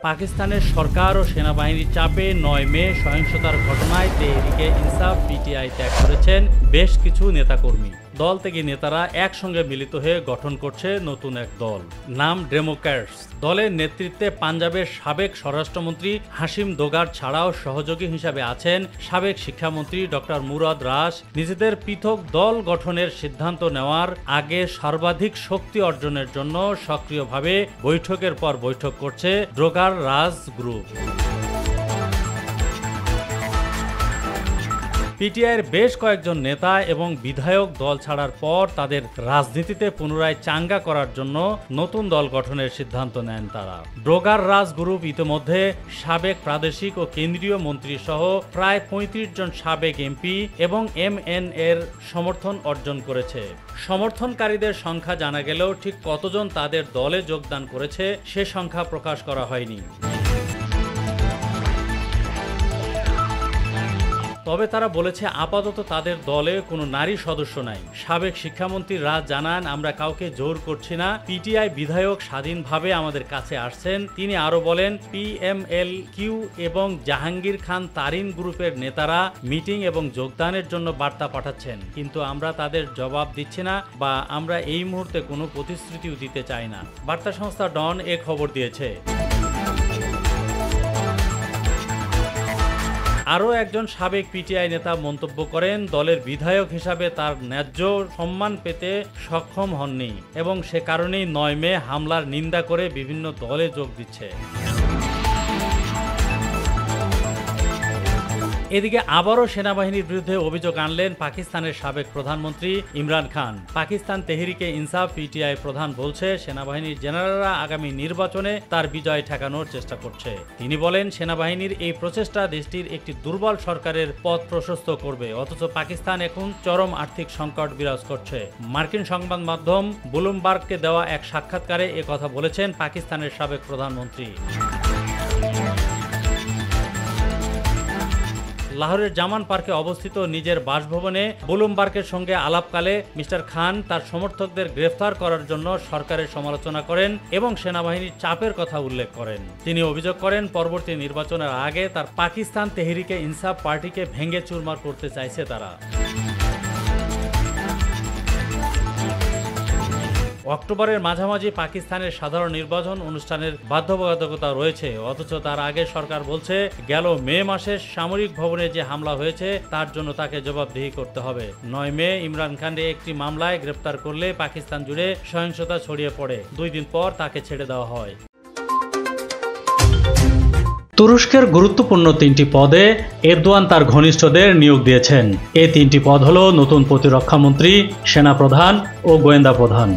পাকিস্তানের সরকার ও সেনাবাহিনীর চাপে ৯ মে সহিংসতার ঘটনায় তেহরিকে ইনসাফ পিটিআই ত্যাগ করেছেন বেশ কিছু নেতাকর্মী। দল থেকে নেতারা একসঙ্গে মিলিত হয়ে গঠন করছে নতুন এক দল, নাম ডেমোক্র্যাটস। দলের নেতৃত্বে পাঞ্জাবের সাবেক স্বরাষ্ট্রমন্ত্রী হাশিম দোগার ছাড়াও সহযোগী হিসাবে আছেন সাবেক শিক্ষামন্ত্রী ডক্টর মুরাদ রাস। নিজেদের পৃথক দল গঠনের সিদ্ধান্ত নেওয়ার আগে সর্বাধিক শক্তি অর্জনের জন্য সক্রিয়ভাবে বৈঠকের পর বৈঠক করছে ডোগার রাজ গ্রুপ। পিটিআইয়ের বেশ কয়েকজন নেতা এবং বিধায়ক দল ছাড়ার পর তাদের রাজনীতিতে পুনরায় চাঙ্গা করার জন্য নতুন দল গঠনের সিদ্ধান্ত নেন তারা। ডোগার রাজ গ্রুপ ইতিমধ্যে সাবেক প্রাদেশিক ও কেন্দ্রীয় মন্ত্রী সহ প্রায় ৩৫ জন সাবেক এমপি এবং MN এর সমর্থন অর্জন করেছে। সমর্থনকারীদের সংখ্যা জানা গেলেও ঠিক কতজন তাদের দলে যোগদান করেছে সে সংখ্যা প্রকাশ করা হয়নি। তবে তারা বলেছে আপাতত তাদের দলে কোনো নারী সদস্য নাই। সাবেক শিক্ষামন্ত্রী রাজ জানান, আমরা কাউকে জোর করছি না, পিটিআই বিধায়ক স্বাধীনভাবে আমাদের কাছে আসছেন। তিনি আরো বলেন, PMLQ এবং জাহাঙ্গীর খান তারিন গ্রুপের নেতারা মিটিং এবং যোগদানের জন্য বার্তা পাঠাচ্ছেন, কিন্তু আমরা তাদের জবাব দিচ্ছি না বা আমরা এই মুহূর্তে কোনো প্রতিশ্রুতিও দিতে চাই না, বার্তা সংস্থা ডন এ খবর দিয়েছে। আরও একজন সাবেক পিটিআই নেতা মন্তব্য করেন, দলের বিধায়ক হিসাবে তার ন্যায্য সম্মান পেতে সক্ষম হননি এবং সে কারণেই ৯ মে হামলার নিন্দা করে বিভিন্ন দলে যোগ দিচ্ছে। এদিকে আবারও সেনাবাহিনীর বিরুদ্ধে অভিযোগ আনলেন পাকিস্তানের সাবেক প্রধানমন্ত্রী ইমরান খান। পাকিস্তান তেহরিকে ইনসাফ পিটিআই প্রধান বলছে, সেনাবাহিনীর জেনারেলরা আগামী নির্বাচনে তার বিজয় ঠেকানোর চেষ্টা করছে। তিনি বলেন, সেনাবাহিনীর এই প্রচেষ্টা দেশটির একটি দুর্বল সরকারের পথ প্রশস্ত করবে, অথচ পাকিস্তান এখন চরম আর্থিক সংকট বিরাজ করছে। মার্কিন সংবাদ মাধ্যম ব্লুমবার্গকে দেওয়া এক সাক্ষাৎকারে একথা বলেছেন পাকিস্তানের সাবেক প্রধানমন্ত্রী। লাহোরের জামান পার্কে অবস্থিত নিজের বাসভবনে ব্লুমবার্গের সঙ্গে আলাপকালে মিস্টার খান তার সমর্থকদের গ্রেফতার করার জন্য সরকারের সমালোচনা করেন এবং সেনাবাহিনীর চাপের কথা উল্লেখ করেন। তিনি অভিযোগ করেন, পরবর্তী নির্বাচনের আগে তার পাকিস্তান তেহরিকে ইনসাফ পার্টিকে ভেঙে চুরমার করতে চাইছে তারা। অক্টোবরের মাঝামাঝি পাকিস্তানের সাধারণ নির্বাচন অনুষ্ঠানের বাধ্যবাধকতা রয়েছে, অথচ তার আগে সরকার বলছে গেল মে মাসে সামরিক ভবনে যে হামলা হয়েছে তার জন্য তাকে জবাবদিহি করতে হবে। ৯ মে ইমরান খানকে একটি মামলায় গ্রেপ্তার করলে পাকিস্তান জুড়ে সহিংসতা ছড়িয়ে পড়ে। 2 দিন পর তাকে ছেড়ে দেওয়া হয়। তুরস্কের গুরুত্বপূর্ণ 3টি পদে এরদোয়ান তার ঘনিষ্ঠদের নিয়োগ দিয়েছেন। এই 3টি পদ হল নতুন প্রতিরক্ষামন্ত্রী, সেনাপ্রধান ও গোয়েন্দা প্রধান।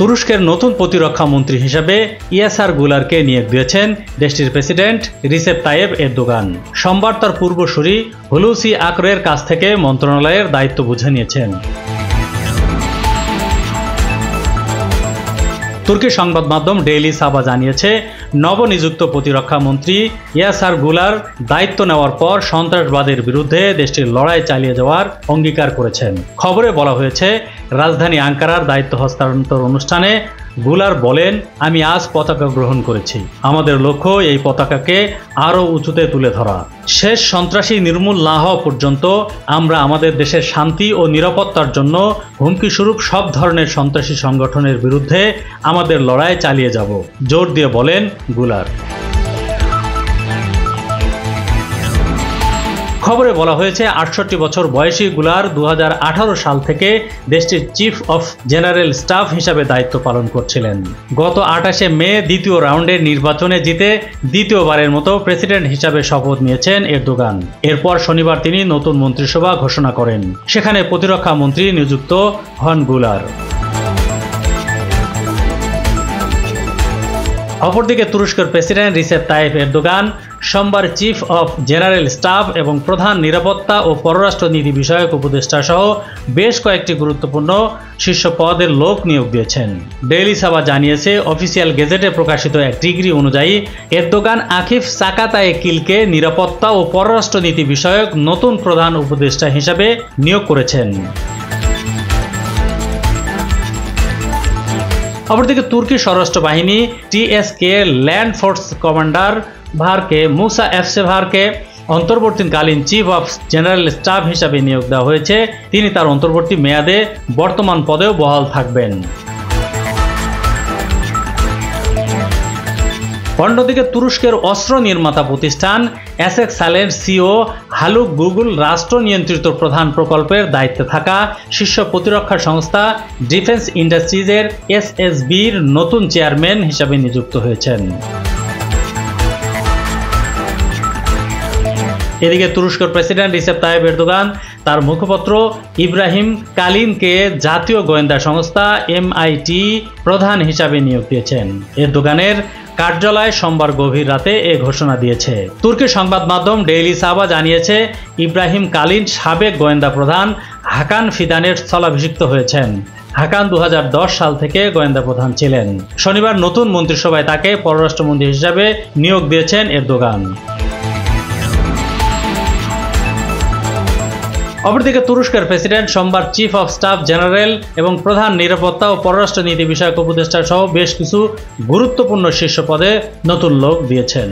তুরস্কের নতুন প্রতিরক্ষা মন্ত্রী হিসেবে ইয়াসার গুলারকে নিয়োগ দিয়েছেন দেশটির প্রেসিডেন্ট রিসেপ তাইয়েব এরদোগান। সোমবার তার পূর্বসূরি হুলুসি আকরের কাছ থেকে মন্ত্রণালয়ের দায়িত্ব বুঝে নিয়েছেন। তুর্কি সংবাদ মাধ্যম ডেইলি সাবা জানিয়েছে, নবনিযুক্ত প্রতিরক্ষা মন্ত্রী ইয়াসার গুলার দায়িত্ব নেওয়ার পর সন্ত্রাসবাদের বিরুদ্ধে দেশটির লড়াই চালিয়ে যাওয়ার অঙ্গীকার করেছেন। খবরে বলা হয়েছে, রাজধানী আঙ্কারার দায়িত্ব হস্তান্তর অনুষ্ঠানে গুলার বলেন, আমি আজ পতাকা গ্রহণ করেছি। আমাদের লক্ষ্য এই পতাকাকে আরও উঁচুতে তুলে ধরা। শেষ সন্ত্রাসী নির্মূল না হওয়া পর্যন্ত আমরা আমাদের দেশের শান্তি ও নিরাপত্তার জন্য হুমকিস্বরূপ সব ধরনের সন্ত্রাসী সংগঠনের বিরুদ্ধে আমাদের লড়াই চালিয়ে যাব, জোর দিয়ে বলেন গুলার। খবরে বলা হয়েছে, ৬৮ বছর বয়সী গুলার ২০১৮ সাল থেকে দেশটির চিফ অফ জেনারেল স্টাফ হিসাবে দায়িত্ব পালন করছিলেন। গত ২৮শে মে দ্বিতীয় রাউন্ডের নির্বাচনে জিতে দ্বিতীয়বারের মতো প্রেসিডেন্ট হিসাবে শপথ নিয়েছেন এরদোগান। এরপর শনিবার তিনি নতুন মন্ত্রিসভা ঘোষণা করেন। সেখানে প্রতিরক্ষা মন্ত্রী নিযুক্ত হন গুলার। অপরদিকে তুরস্কের প্রেসিডেন্ট রিসেপ তাইয়েপ এরদোগান সোমবার চিফ অফ জেনারেল স্টাফ এবং প্রধান নিরাপত্তা ও পররাষ্ট্রনীতি বিষয়ক উপদেষ্টা সহ বেশ কয়েকটি গুরুত্বপূর্ণ শীর্ষ পদের লোক নিয়োগ দিয়েছেন। ডেইলি সাবা জানিয়েছে, অফিসিয়াল গেজেটে প্রকাশিত এক ডিগ্রি অনুযায়ী এরদোগান আকিফ সাকাতায়েকিলকে নিরাপত্তা ও পররাষ্ট্রনীতি বিষয়ক নতুন প্রধান উপদেষ্টা হিসাবে নিয়োগ করেছেন। অপরদিকে তুর্কি স্বরাষ্ট্র বাহিনী টিএসকে ল্যান্ড ফোর্স কমান্ডার ভারকে মুসা এফসেভারকে অন্তর্বর্তীকালীন চিফ অফ জেনারেল স্টাফ হিসাবে নিয়োগ দেওয়া হয়েছে। তিনি তার অন্তর্বর্তী মেয়াদে বর্তমান পদেও বহাল থাকবেন। অন্যদিকে তুরস্কের অস্ত্র নির্মাতা প্রতিষ্ঠান এসএক্সালের সিও হালুক গুগল রাষ্ট্র নিয়ন্ত্রিত প্রধান প্রকল্পের দায়িত্বে থাকা শীর্ষ প্রতিরক্ষা সংস্থা ডিফেন্স ইন্ডাস্ট্রিজের এসএসবির নতুন চেয়ারম্যান হিসাবে নিযুক্ত হয়েছেন। এদিকে তুরস্কের প্রেসিডেন্ট রিসেপ তাইয়েপ এরদোগান তার মুখপাত্র ইব্রাহিম কালিনকে জাতীয় গোয়েন্দা সংস্থা MIT প্রধান হিসাবে নিয়োগ দিয়েছেন। এরদোগানের কার্যালয় সোমবার গভীর রাতে এ ঘোষণা দিয়েছে। তুর্কি সংবাদ মাধ্যম ডেইলি সাবা জানিয়েছে, ইব্রাহিম কালিন সাবেক গোয়েন্দা প্রধান হাকান ফিদানের স্থলাভিষিক্ত হয়েছেন। হাকান 2010 সাল থেকে গোয়েন্দা প্রধান ছিলেন। শনিবার নতুন মন্ত্রিসভায় তাকে পররাষ্ট্রমন্ত্রী হিসাবে নিয়োগ দিয়েছেন এরদোগান। অপরদিকে তুরস্কের প্রেসিডেন্ট সোমবার চিফ অফ স্টাফ জেনারেল এবং প্রধান নিরাপত্তা ও পররাষ্ট্র নীতি বিষয়ক উপদেষ্টা সহ বেশ কিছু গুরুত্বপূর্ণ শীর্ষ পদে নতুন লোক দিয়েছেন।